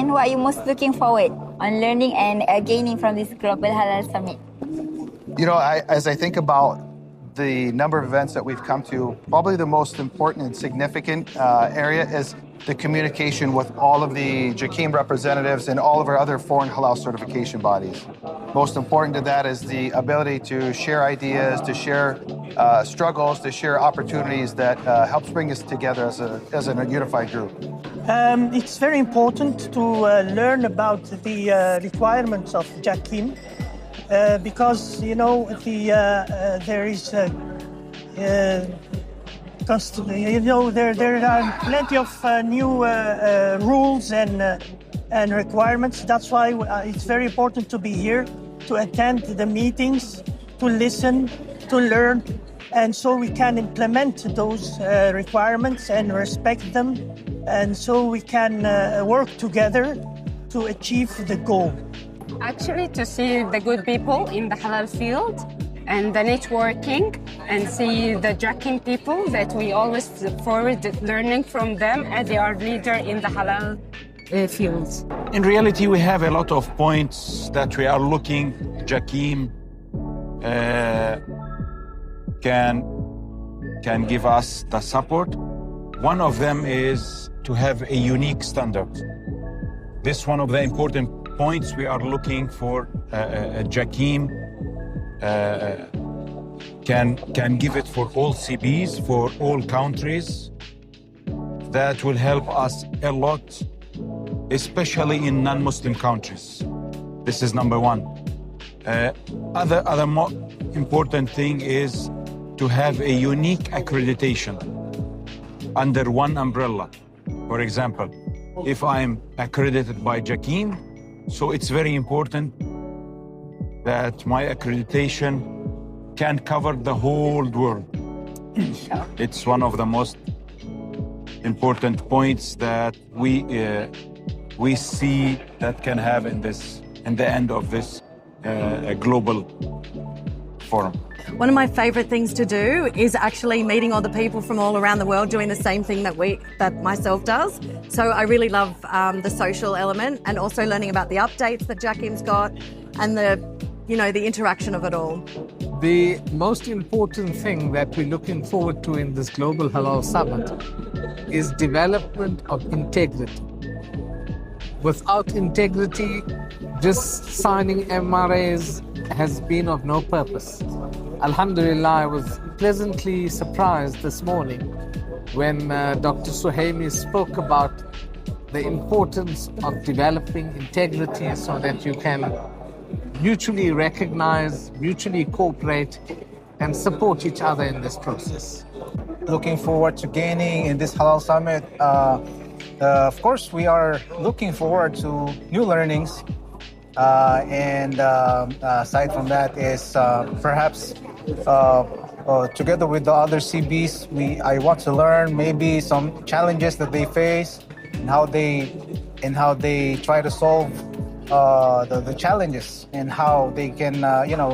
question, what are you most looking forward on learning and gaining from this Global Halal Summit? You know, as I think about the number of events that we've come to, probably the most important and significant area is the communication with all of the JAKIM representatives and all of our other Foreign Halal Certification Bodies. Most important to that is the ability to share ideas, to share struggles, to share opportunities that helps bring us together as a unified group. It's very important to learn about the requirements of JAKIM because, you know, there is there are plenty of new rules and requirements. That's why it's very important to be here, to attend the meetings, to listen, to learn, and so we can implement those requirements and respect them, and so we can work together to achieve the goal. Actually, to see the good people in the halal field and the networking and see the JAKIM people that we always forward learning from them as they are leader in the halal fields. In reality, we have a lot of points that we are looking. JAKIM can give us the support. One of them is to have a unique standard. This is one of the important points we are looking for. JAKIM can give it for all CBs, for all countries. That will help us a lot, especially in non-Muslim countries. This is number one. Other more important thing is to have a unique accreditation under one umbrella. For example, if I'm accredited by JAKIM, so it's very important that my accreditation can cover the whole world. It's one of the most important points that we see that can have in the end of this global forum. One of my favorite things to do is actually meeting other people from all around the world doing the same thing that myself does. So I really love the social element and also learning about the updates that JAKIM's got and the interaction of it all. The most important thing that we're looking forward to in this Global Halal Summit is development of integrity. Without integrity, just signing MRAs has been of no purpose. Alhamdulillah, I was pleasantly surprised this morning when Dr. Suhaimi spoke about the importance of developing integrity so that you can mutually recognize, mutually cooperate, and support each other in this process. Looking forward to gaining in this Halal Summit. Of course, we are looking forward to new learnings. And aside from that is perhaps together with the other CBs, I want to learn maybe some challenges that they face and how they try to solve the challenges and how they can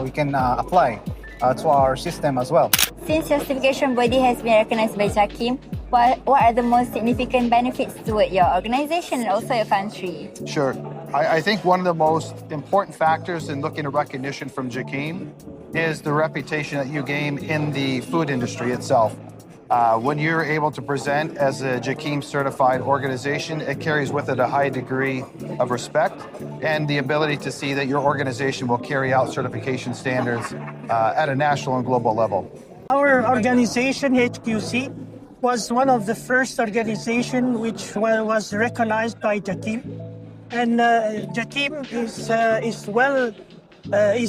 we can apply to our system as well. Since your certification body has been recognized by JAKIM, what are the most significant benefits to your organization and also your country? Sure. I think one of the most important factors in looking at recognition from JAKIM is the reputation that you gain in the food industry itself. When you're able to present as a JAKIM certified organization, it carries with it a high degree of respect and the ability to see that your organization will carry out certification standards at a national and global level. Our organization, HQC, was one of the first organizations which was recognized by JAKIM. And JAKIM is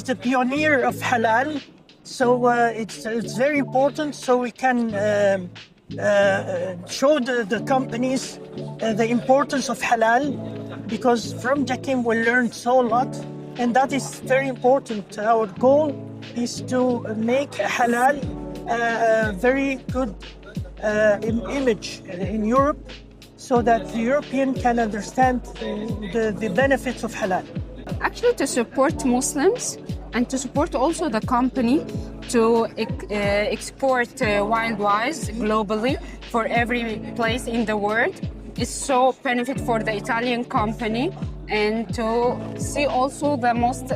the pioneer of halal. So it's very important so we can show the companies the importance of halal, because from JAKIM we learned so lot, and that is very important. Our goal is to make halal a very good image in Europe so that the European can understand the benefits of halal. Actually, to support Muslims and to support also the company to export wild wines globally for every place in the world. is so benefit for the Italian company, and to see also the most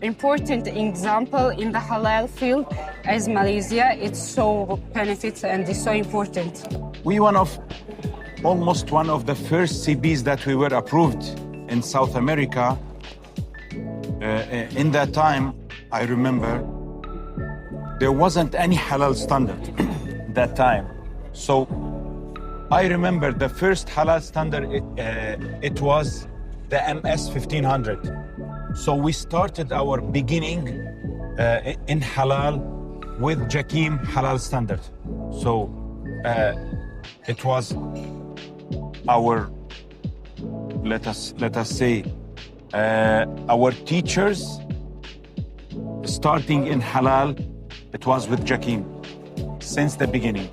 important example in the halal field as Malaysia. It's so benefits and it's so important. We almost one of the first CBs that we were approved in South America. In that time, I remember there wasn't any halal standard that time. So I remember the first halal standard, it was the MS 1500. So we started our beginning in halal with JAKIM halal standard. So it was our, let us say, our teachers starting in halal, it was with JAKIM since the beginning.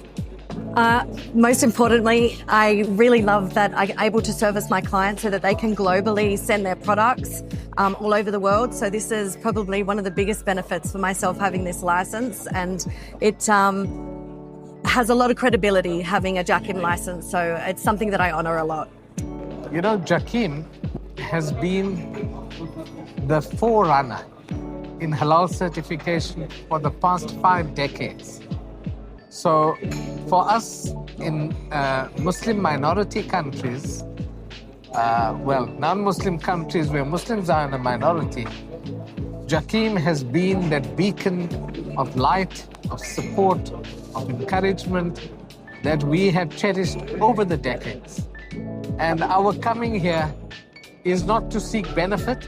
Most importantly, I really love that I'm able to service my clients so that they can globally send their products all over the world. So this is probably one of the biggest benefits for myself having this license, and it has a lot of credibility having a JAKIM license. So it's something that I honor a lot. You know, JAKIM has been the forerunner in halal certification for the past 5 decades. So for us in Muslim minority countries, non-Muslim countries where Muslims are in a minority, JAKIM has been that beacon of light, of support, of encouragement that we have cherished over the decades. And our coming here is not to seek benefit.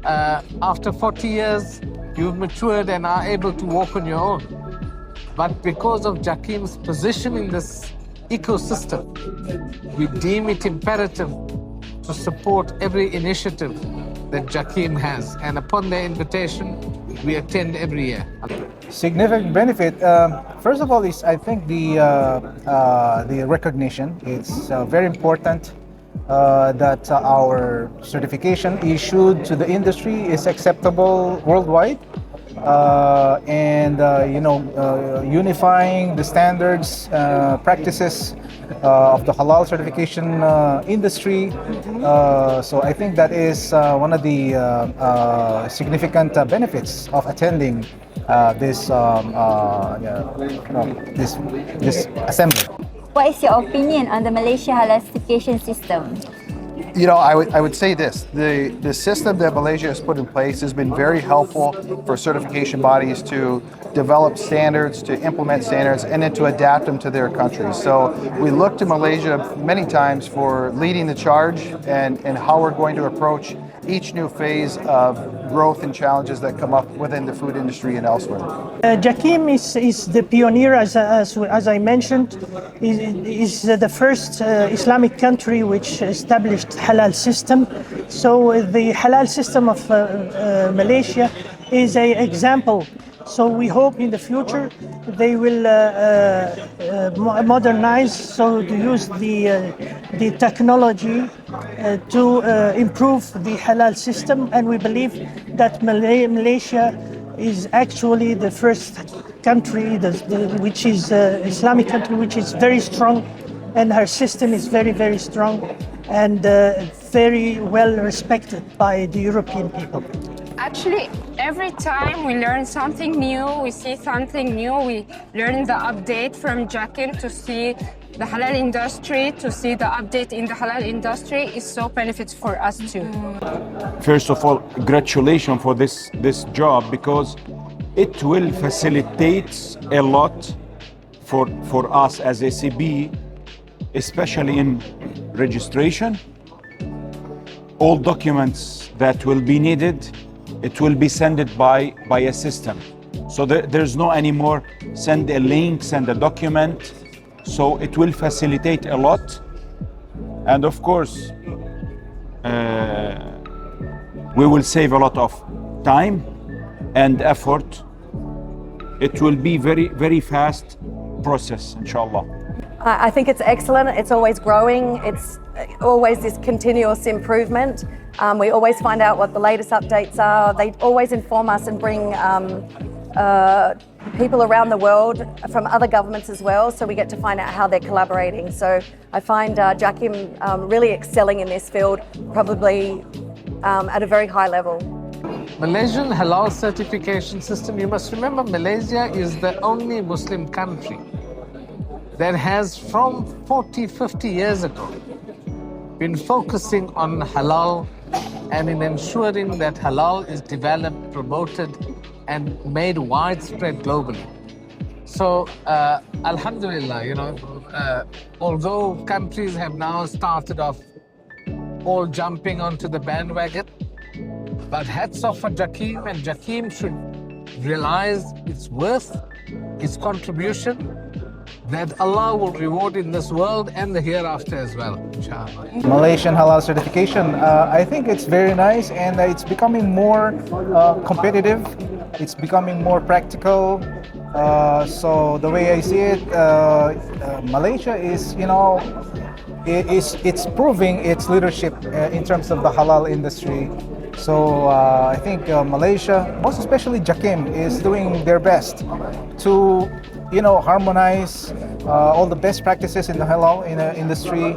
After 40 years, you've matured and are able to walk on your own. But because of JAKIM's position in this ecosystem, we deem it imperative to support every initiative that JAKIM has. And upon their invitation, we attend every year. Significant benefit. First of all, is I think the recognition. It's very important that our certification issued to the industry is acceptable worldwide. Unifying the standards, practices of the halal certification industry. So I think that is one of the significant benefits of attending this assembly. What is your opinion on the Malaysia halal certification system? You know, I would say this, the system that Malaysia has put in place has been very helpful for certification bodies to develop standards, to implement standards, and then to adapt them to their countries. So we look to Malaysia many times for leading the charge and how we're going to approach each new phase of growth and challenges that come up within the food industry and elsewhere. JAKIM is the pioneer, as I mentioned, is the first Islamic country which established halal system. So the halal system of Malaysia is an example. So we hope in the future they will modernize, so to use the technology to improve the halal system. And we believe that Malaysia is actually the first country which is Islamic country which is very strong, and her system is very, very strong and very well respected by the European people. Actually, every time we learn something new, we see something new, we learn the update from JAKIM to see the halal industry, to see the update in the halal industry is so benefits for us too. First of all, congratulations for this job, because it will facilitate a lot for us as ACB, especially in registration. All documents that will be needed, it will be sent by a system. So there's no anymore send a link, send a document. So it will facilitate a lot. And of course, we will save a lot of time and effort. It will be very, very fast process, inshallah. I think it's excellent. It's always growing. It's always this continuous improvement. We always find out what the latest updates are. They always inform us and bring people around the world from other governments as well, so we get to find out how they're collaborating. So I find JAKIM really excelling in this field, probably at a very high level. Malaysian Halal Certification System, you must remember Malaysia is the only Muslim country that has from 40, 50 years ago been focusing on halal and in ensuring that halal is developed, promoted and made widespread globally. So, Alhamdulillah, although countries have now started off all jumping onto the bandwagon, but hats off for JAKIM, and JAKIM should realize its worth, its contribution, that Allah will reward in this world and the hereafter as well, inshallah. Malaysian Halal Certification, I think it's very nice, and it's becoming more competitive. It's becoming more practical. So the way I see it, Malaysia is, it's proving its leadership in terms of the halal industry. So I think Malaysia, most especially JAKIM, is doing their best to, harmonize all the best practices in the halal industry.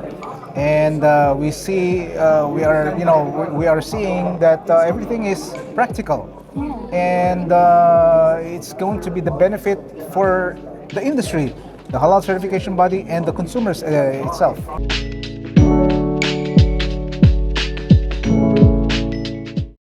And we see, we are seeing that everything is practical, and it's going to be the benefit for the industry, the halal certification body, and the consumers itself.